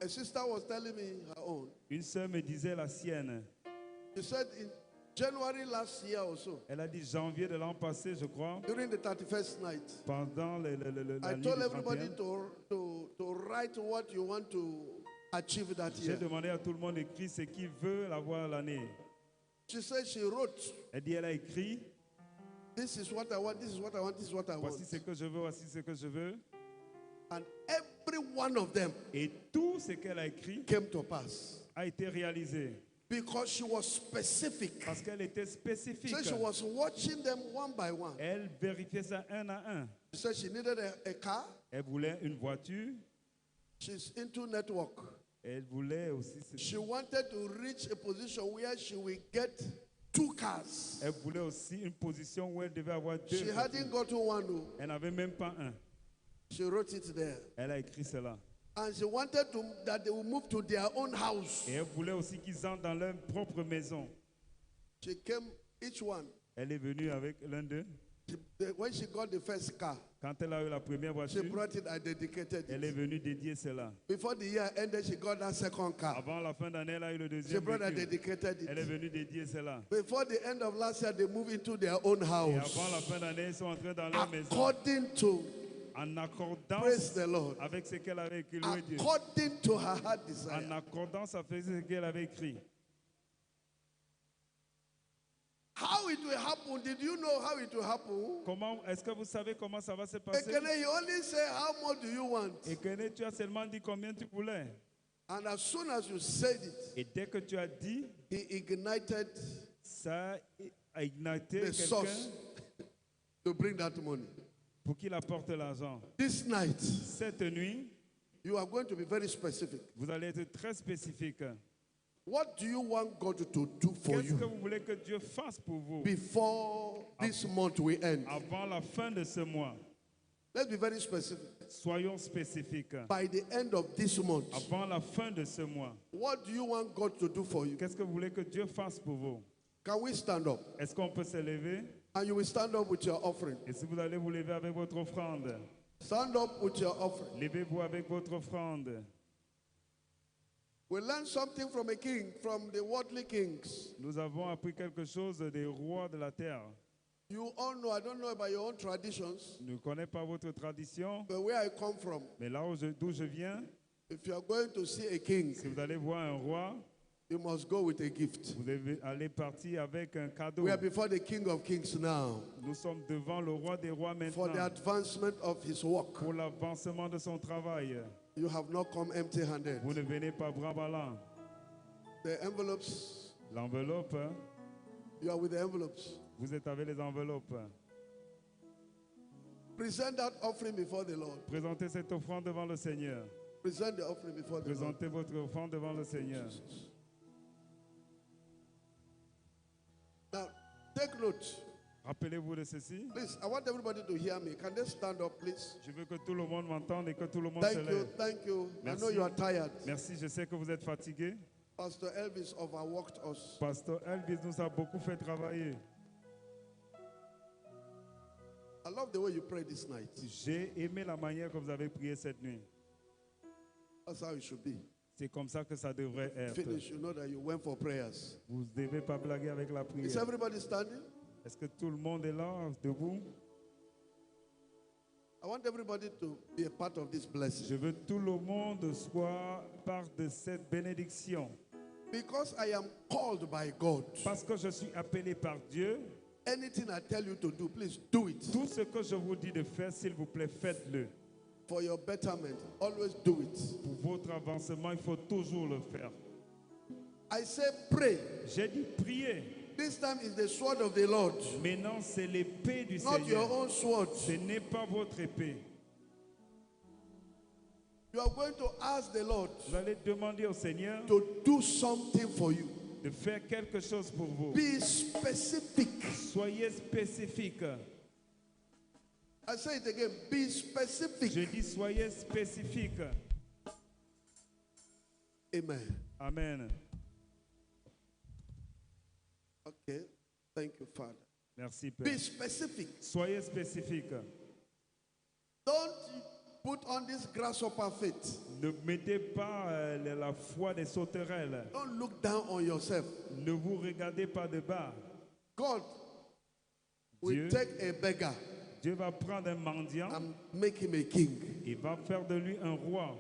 A sister was telling me her own. Une sœur me disait la sienne. She said in January last year or so, Elle a dit janvier de l'an passé, je crois, during the 31st night, pendant la I nuit told du everybody 31, to write what you want to achieve that j'ai year. demandé à tout le monde d'écrire ce qu'il veut avoir l'année. She said she wrote, Elle dit, elle a écrit, this is what I want, this is what I want, this is what I want. voici ce que je veux, voici ce que je veux. And every one of them Et tout ce qu'elle a écrit came to pass. a été réalisé. Because she was specific. Parce qu'elle était spécifique. So she was watching them one by one. Elle vérifiait ça un à un. She said she needed a car. Elle voulait une voiture. She's into network. Elle voulait aussi... She wanted to reach a position where she will get 2 cars. Elle voulait aussi une position où elle devait avoir 2 She voitures. hadn't gotten one. No. Elle n'avait même pas un. She wrote it there. Elle a écrit cela. And she wanted that they will move to their own house. Et elle voulait aussi qu'ils entrent dans leur propre maison. She came, each one. Elle est venue avec l'un d'eux. When she got the first car, Quand elle a eu la première she voiture, brought it and dedicated elle est it. venue dédier cela. Before the year ended, she got that second car. Avant la fin d'année, elle a eu le She deuxième brought and véhicule. dedicated Elle est it. venue dédier cela. Before the end of last year, they moved into their own Et house. avant la fin d'année, ils sont entrés dans leur maison. According to, En accordance praise the Lord, avec ce qu'elle avait écrit, loué Dieu. according to her heart En desire. accordance avec ce qu'elle avait écrit. How it will happen? Did you know how it will happen? Comment, est-ce que vous savez comment ça va se passer? Ekene, you only say, how much do you want? Et que tu as seulement dit combien tu voulais. And as soon as you said it, Et dès que tu as dit, he ignited ça a ignité the quelqu'un source to bring that money. pour qu'il apporte l'argent. This night, Cette nuit, you are going to be very specific. vous allez être très spécifique. What do you want God to do for Qu'est-ce que you vous voulez que Dieu fasse pour vous before this month will end? avant la fin de ce mois? Let's be very specific. Soyons spécifiques. By the end of this month, Avant la fin de ce mois, what do you want God to do for you? qu'est-ce que vous voulez que Dieu fasse pour vous? Can we stand up? Est-ce qu'on peut se lever? And you will stand up with your offering. Et si vous allez vous lever avec votre offrande, Stand up with your offering. levez-vous avec votre offrande. We learn something from a king, from the worldly kings. Nous avons appris quelque chose des rois de la terre. You all know, I don't know about your own traditions, Je ne connais pas votre tradition, but where I come from, mais là d'où je viens, if you are going to see a king, si vous allez voir un roi, you must go with a gift. vous devez aller partir avec un cadeau. We are before the King of Kings now Nous sommes devant le roi des rois for the maintenant advancement of his work. pour l'avancement de son travail. You have not come empty-handed. Vous ne venez pas bras ballants. The envelopes, L'enveloppe, hein, you are with the envelopes. vous êtes avec les enveloppes. Present that offering before the Lord. Présentez cette offrande devant le Seigneur. Present the offering before the Lord. Présentez votre offrande devant le Seigneur. Now, take note. Rappelez-vous de ceci. Please, I want everybody to hear me. Can they stand up, please? Je veux que tout le monde m'entende et que tout le monde se Thank you, lève. thank you. I Merci. know you are tired. Merci, je sais que vous êtes fatigués. Pastor Elvis overworked us. Pasteur Elvis nous a beaucoup fait travailler. I love the way you pray this night. J'ai aimé la manière que vous avez prié cette nuit. That's how it should be. C'est comme ça que ça devrait être. Finish, you know that you went for prayers. Vous ne devez pas blaguer avec la Is prière. everybody standing? Est-ce que tout le monde est là, debout? I want everybody to be a part of this blessing. Je veux que tout le monde soit part de cette bénédiction. Because I am called by God. Parce que je suis appelé par Dieu, Anything I tell you to do, please do it. tout ce que je vous dis de faire, s'il vous plaît, faites-le. For your betterment, always do it. Pour votre avancement, il faut toujours le faire. I say pray. J'ai dit prier. This time is the sword of the Lord, Maintenant, c'est l'épée du not your Seigneur. own sword. Ce n'est pas votre épée. You are going to ask the Lord Vous allez demander au Seigneur to do something for you. de faire quelque chose pour vous. Be specific. Soyez spécifique. I say it again. Be specific. Je dis soyez spécifique. Amen. Amen. Okay. Thank you, Father. Merci, Be Père. specific. Soyez spécifique. Don't put on this grasshopper faith. Ne mettez pas la foi des sauterelles. Don't look down on yourself. Ne vous regardez pas de bas. God will Dieu. take a beggar Dieu va prendre un mendiant. and make him a king. Il va faire de lui un roi.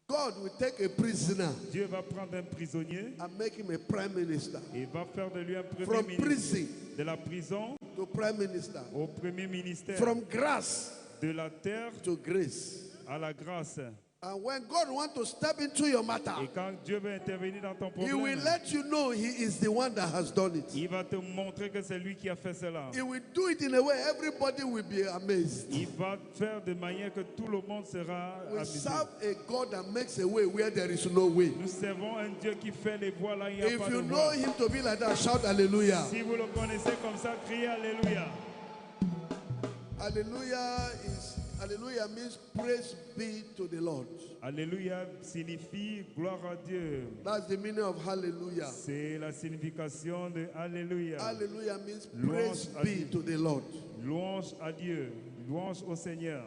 God will take a prisoner Dieu va prendre un prisonnier. and make him a prime minister. Il va faire de lui un premier From ministre. prison De la prison to prime minister. au premier ministère. From grass De la terre to grace. à la grâce. And when God wants to step into your matter, Et quand Dieu veut intervenir dans ton He will problème, let you know He is the one that has done it. il va te montrer que c'est lui qui a fait cela. He will do it in a way everybody will be amazed. Il va faire de manière que tout le monde sera We amusé. serve a God that makes a way where there is no way. Nous servons un Dieu qui fait les voies là où il n'y a If pas de you know voie. Him to be like that, shout hallelujah. Si vous le connaissez comme ça, criez Alléluia. Hallelujah means praise be to the Lord. Alléluia signifie gloire à Dieu. That's the meaning of hallelujah. C'est la signification de Alléluia. Hallelujah means Louange praise à be Dieu. to the Lord. Louange à Dieu. Louange au Seigneur.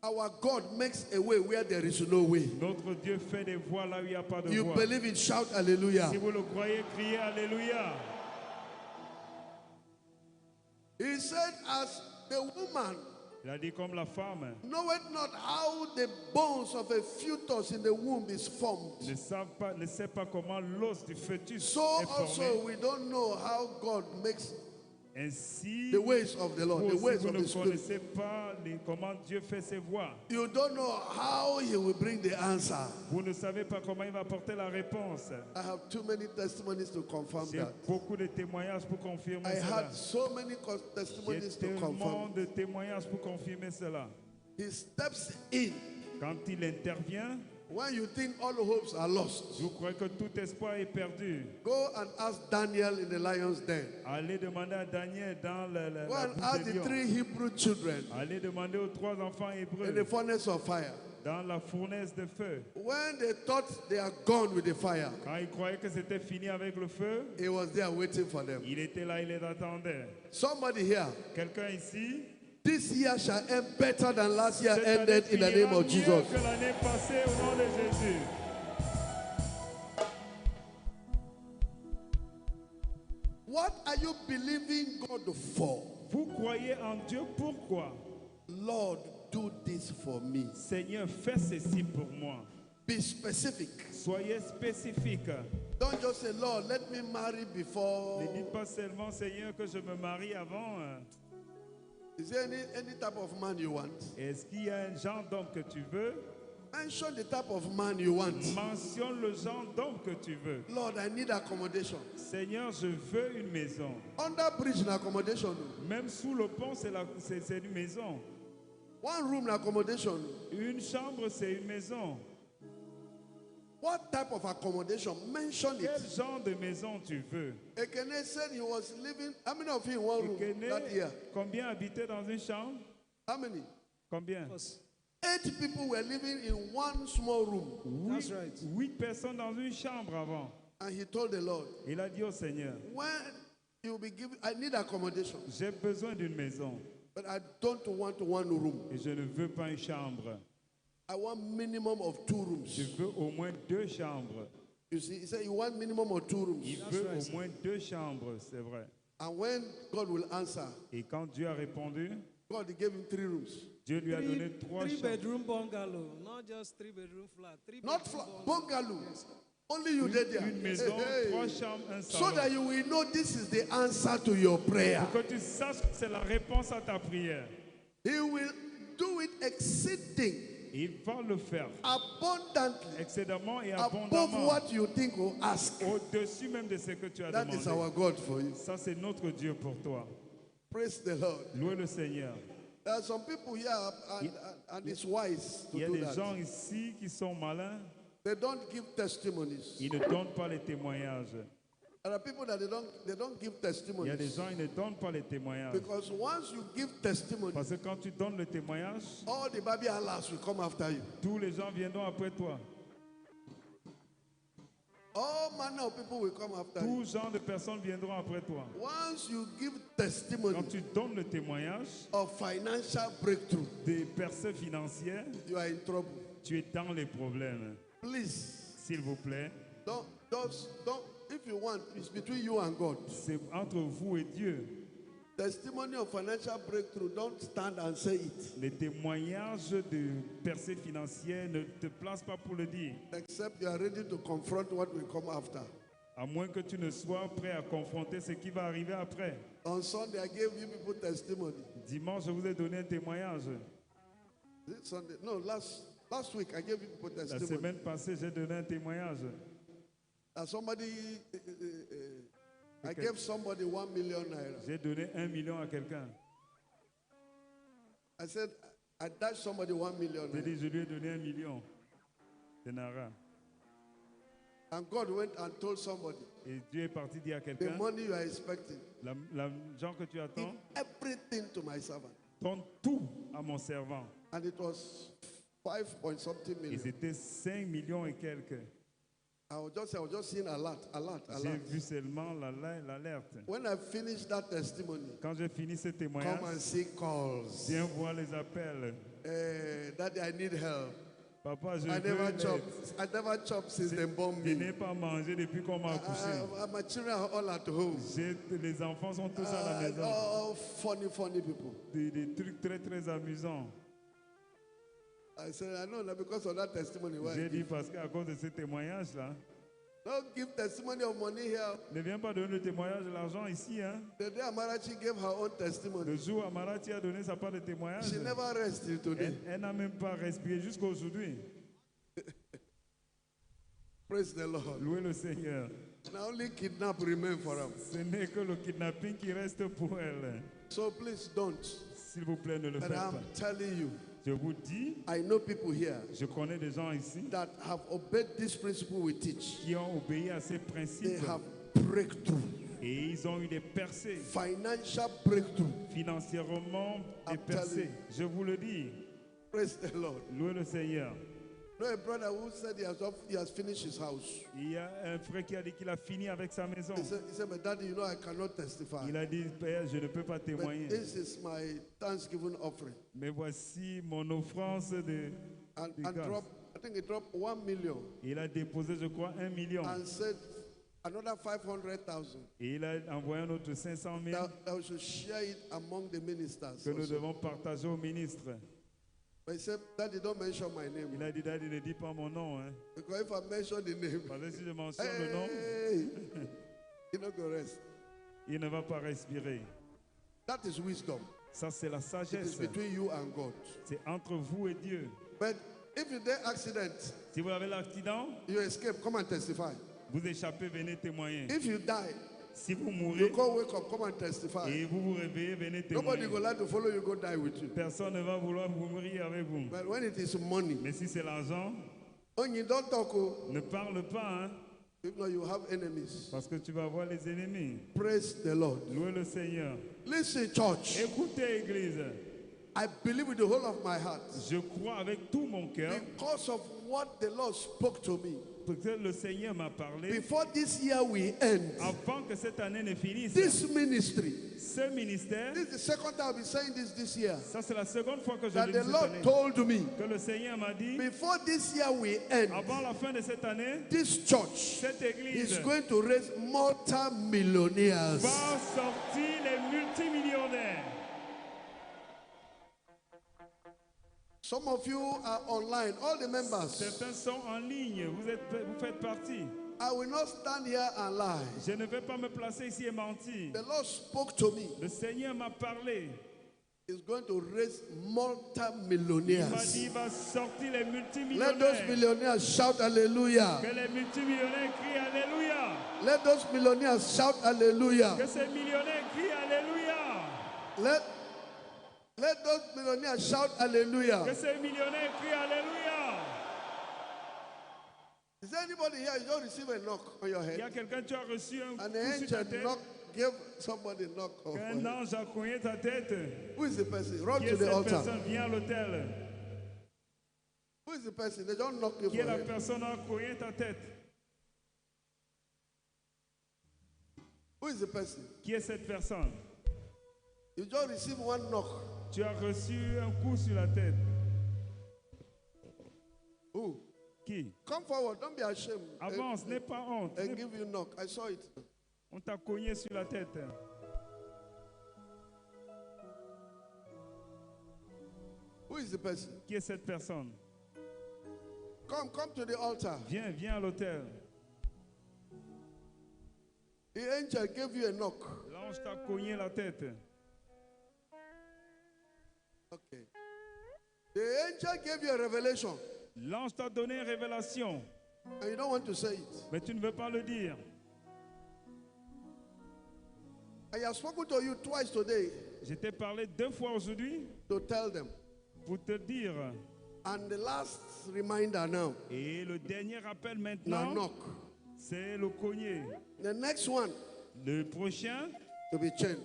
Our God makes a way where there is no way. Notre Dieu fait des voies là où il n'y a pas de You voie. believe it, shout hallelujah. Si vous le croyez, criez Alléluia. He said, as the woman Il a dit comme la femme knoweth not how the bones of a fetus in the womb is formed, ne sait pas comment l'os du fœtus so est also formé. we don't know how God makes Ainsi, the ways of the Lord, vous the aussi, ways vous of ne the Spirit. connaissez pas comment Dieu fait ses voies. You don't know how He will bring the answer. Vous ne savez pas comment il va apporter la réponse. I have too many testimonies to confirm J'ai that. beaucoup de témoignages pour confirmer I cela. had so many J'ai testimonies to tellement confirm. de témoignages pour confirmer cela. He steps in Quand il intervient, when you think all hopes are lost. vous croyez que tout espoir est perdu. Go and ask Daniel in the lion's den. Allez demander à Daniel dans la Go and bouche ask des the lions. 3 Hebrew children Allez demander aux 3 enfants in hébreux the furnace of fire. dans la fournaise de feu. When they thought they are gone with the fire, Quand ils croyaient que c'était fini avec le feu, he was there waiting for them. il était là, il les attendait. Somebody here, Quelqu'un ici, this year shall end better than last year cette année ended in the finira name of mieux Jesus. que l'année passée au nom de Jésus. What are you believing God for? Vous croyez en Dieu, pourquoi? Lord, do this for me. Seigneur, fais ceci pour moi. Be specific. Soyez spécifique. Don't just say, Lord, let me marry before. Ne dites pas seulement, Seigneur, que je me marie avant. Is there any type of man you want? Est-ce qu'il y a un genre d'homme que tu veux? Mention the type of man you want. Mentionne le genre d'homme que tu veux. Lord, I need accommodation. Seigneur, je veux une maison. Under bridge in accommodation. Même sous le pont, c'est une maison. One room in accommodation. Une chambre, c'est une maison. What type of accommodation? Mention Quel it. genre de maison tu veux? Ekene said he was living. How many of you in one room Ekene, that year? combien habitaient dans une chambre? How many? Combien? 8 people were living in one small room. That's right. 8 personnes dans une chambre avant. And he told the Lord, Il a dit au Seigneur, when you will be given, I need accommodation, j'ai besoin d'une maison but I don't want one room. et je ne veux pas une chambre. I want minimum of 2 Je rooms. veux au moins 2 chambres. You see, he said you want minimum of 2 rooms. Il veut au moins 2 chambres, c'est vrai. And when God will answer, Et quand Dieu a répondu, God gave him 3 rooms. Dieu lui a donné 3 chambres. Three-bedroom bungalow, not just three-bedroom flat. Not bungalow. Only you did there. Une maison, Hey, hey. 3 chambres, un So salon. that you will know this is the answer to your prayer. Pour que tu saches que c'est la réponse à ta prière. He will do it exceeding Il va le faire abundantly excédemment et above abondamment. what you think or ask. Au-dessus même de ce que tu as That is demandé. our God for you. Ça, c'est notre Dieu pour toi. Praise the Lord. Louez le Seigneur. There are some people here, and it's wise to Il y a do des that. gens ici qui sont malins. They don't give testimonies. Ils ne donnent pas les témoignages. There are people that they don't give Il y a des testimonies. gens qui ne donnent pas les témoignages. Because once you give testimony, Parce que quand tu donnes le témoignage, all the baby Allahs will come after you. tous les gens viendront après toi. All manner of people will come after Tout you. genre de personnes viendront après toi. Once you give testimony Quand tu donnes le témoignage of financial breakthrough, des percées financières, you are in trouble. tu es dans les problèmes. Please, S'il vous plaît, don't. If you want, it's between you and God. c'est entre vous et Dieu. Testimony of financial breakthrough, don't stand and say it. Les témoignages de percées financières ne te placent pas pour le dire, Except you are ready to confront what will come after. à moins que tu ne sois prêt à confronter ce qui va arriver après. On Sunday, I gave you people testimony. Dimanche, je vous ai donné un témoignage. This Sunday, no, last week I gave you people La testimony. semaine passée, j'ai donné un témoignage. Somebody, I Okay. gave somebody 1 million naira. J'ai donné 1 million à quelqu'un. I said, I dashed somebody 1 million J'ai naira. dit, je lui ai donné 1 million de naira. And God went and told somebody, Et Dieu est parti dire à the quelqu'un, money you are expecting, l'argent que tu give attends, everything to my servant. donne tout à mon servant. And it was 5 point something Et million. c'était 5 millions et quelques. I was just seeing alert. J'ai vu seulement l'alerte. When I finished that testimony, Quand j'ai fini ce come témoignage, and see calls. viens voir les appels. Daddy, I need help. Papa, je I veux never l'aide. chopped. I never chopped since they born Je me. n'ai pas mangé depuis qu'on m'a accouché. My children are all at home. Les enfants sont tous à la maison. All funny people. Des trucs très très amusants. I said, I know that because of that testimony. Why J'ai I dit give. parce qu'à cause de ce témoignage-là, Don't give testimony of money here. ne viens pas donner le témoignage de l'argent ici. Hein. The day Amarachi gave her own Le testimony, jour où Amarati a donné sa part de témoignage, she never rested today. elle n'a même pas respiré jusqu'à aujourd'hui. Praise the Lord. Louez le Seigneur. Now only kidnap remain for her. Ce n'est que le kidnapping qui reste pour elle. So please don't. S'il vous plaît, ne le And faites I'm pas. telling you, Je vous dis, I know people here je connais des gens ici that have obeyed this principle we teach. qui ont obéi à ces They principes have breakthrough, et ils ont eu des percées, financial breakthrough. financièrement des I'm percées. telling Je vous le dis, Praise the Lord. louez le Seigneur. No, a brother who said he has finished his house. Il y a un frère qui a dit qu'il a fini avec sa maison. He said, but daddy, you know I cannot testify. Il a dit, Père, je ne peux pas But témoigner. this is my Thanksgiving offering. Mais voici mon offrance de And grâce. drop, I think he dropped 1 million Il a déposé, je crois, 1 million. and said another 500,000 Et il a envoyé un autre 500 000 that we should share it among the ministers. que nous also. devons partager au ministre. But he said, daddy, don't mention my name. Il a dit, Daddy, ne dis pas mon nom. Hein. Because if I mention the name, Parce que si je mentionne le nom, hey, you not go rest. il ne va pas respirer. That is wisdom. Ça, c'est la It is sagesse. between you and God. C'est entre vous et Dieu. But if you get accident, Si vous avez l'accident, you escape, come and testify. vous échappez, venez témoigner. If you die, Si vous you mourrez go wake up, come and testify. et vous vous réveillez, venez Nobody témoigner. go like to follow you, go die with you. Personne ne va vouloir vous mourir avec vous. But when it is money, Mais si c'est l'argent, when you don't talk, oh, ne parle pas, hein, if not, you have enemies. parce que tu vas voir les ennemis. Praise the Lord. Louez le Seigneur. Listen, church. Écoutez, Église. I believe with the whole of my heart. Je crois avec tout mon cœur Because of what the Lord spoke to me. parce que le Seigneur m'a parlé. Before this year we end, Avant que cette année ne finisse, this ministry, ce ministère, this is the second time I'll be saying this year, ça c'est la seconde fois que je that le the dis cette Lord année, told me, que le Seigneur m'a dit, before this year we end, avant la fin de cette année, this church cette is église going to raise multi-millionaires. va sortir les multimillionnaires. Some of you are online, all the members. Certains sont en ligne, vous faites partie. I will not stand here and lie. Je ne vais pas me placer ici et mentir. The Lord spoke to me. Le Seigneur m'a parlé. He's going to raise Il m'a multi-millionaires. dit, il va sortir les Let those multimillionnaires. millionaires shout hallelujah. Que les multimillionnaires crient Alléluia. Let those millionaires shout hallelujah. Que ces millionnaires crient Alléluia. Let those millionaires shout hallelujah. Que ces millionnaires crient Alléluia. Is there anybody here? You don't receive a knock on your Il y head. a quelqu'un, tu as reçu un And coup the sur ta angel tête. knock, give somebody a knock on Un your head. ange a cogné ta tête. Who is the person? Run Qui to est the cette altar. personne? Viens à l'hôtel. Who is the person? They don't knock you Qui est for la it. personne qui a cogné ta tête? Who is the person? Qui est cette personne? You just received one knock. Tu as reçu un coup sur la tête. Who? Qui? Come forward. Don't be ashamed. Avance, n'aie pas honte. And give you knock. I saw it. On t'a cogné sur la tête. Who is the person? Qui est cette personne? Come to the altar. Viens à l'autel. The angel gave you a knock. L'ange t'a cogné la tête. Okay. The angel gave you a revelation. L'ange t'a donné une révélation, And you don't want to say it. mais tu ne veux pas le dire. I have spoken to you twice today Je t'ai parlé 2 fois aujourd'hui to tell them. pour te dire. And the last reminder now. Et le dernier rappel Now maintenant, knock. c'est le cogner. The next one Le prochain, to be chained.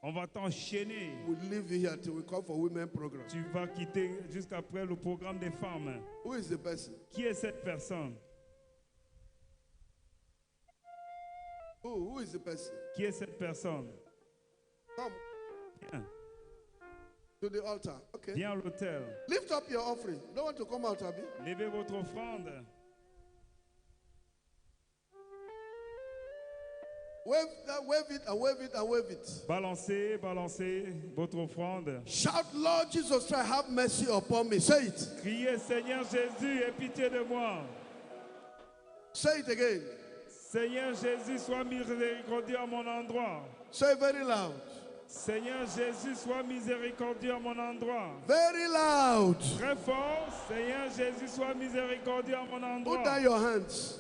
on va t'enchaîner. We'll leave you here till we come for women program. Tu vas quitter jusqu'après le programme des femmes. Who is the person? Qui est cette personne? Who is the person? Qui est cette personne? Come Viens, to the altar. Okay. viens à l'autel. Lift up your offering. You don't want to come out, Abby? Levez votre offrande. Wave it and wave it and wave it. Balancez votre offrande. Shout, Lord Jesus Christ, have mercy upon me. Say it. Criez, Seigneur Jésus, aie pitié de moi. Say it again. Seigneur Jésus, sois miséricordieux à mon endroit. Say very loud. Seigneur Jésus, sois miséricordieux à mon endroit. Very loud. Très fort. Seigneur Jésus, sois miséricordieux à mon Put down endroit. your hands.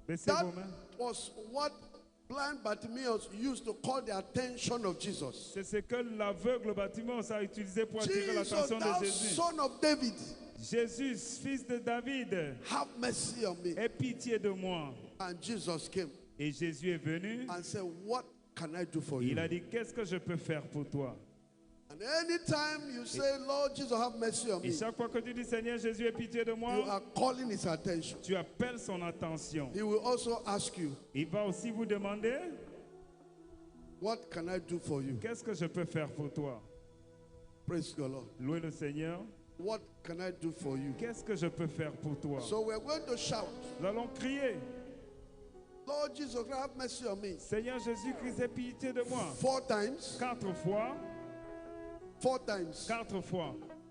Baissez That vos mains. was what blind Bartimaeus used to call the attention of Jesus. C'est ce que l'aveugle Bartimaeus a utilisé pour attirer Jesus, l'attention de thou Jésus. son of David, Jésus, fils de David, have mercy on me. aie pitié de moi. And Jesus came Et Jésus est venu. and said, what can I do for you? Il a dit, qu'est-ce que je peux faire pour toi? And anytime you say, Lord Jesus, have mercy on Et me, chaque fois que tu dis, Seigneur Jésus, aie pitié de you moi, are calling his attention. tu appelles son attention. He will also ask you, Il va aussi vous demander, what can I do for you? qu'est-ce que je peux faire pour toi? Praise the Lord. Louez le Seigneur. What can I do for you? Qu'est-ce que je peux faire pour toi? So we're going to shout, Nous allons crier, Lord Jesus, have mercy on me. Seigneur Jésus-Christ, aie pitié de moi. 4 times. 4 fois, 4 times. 4 fois.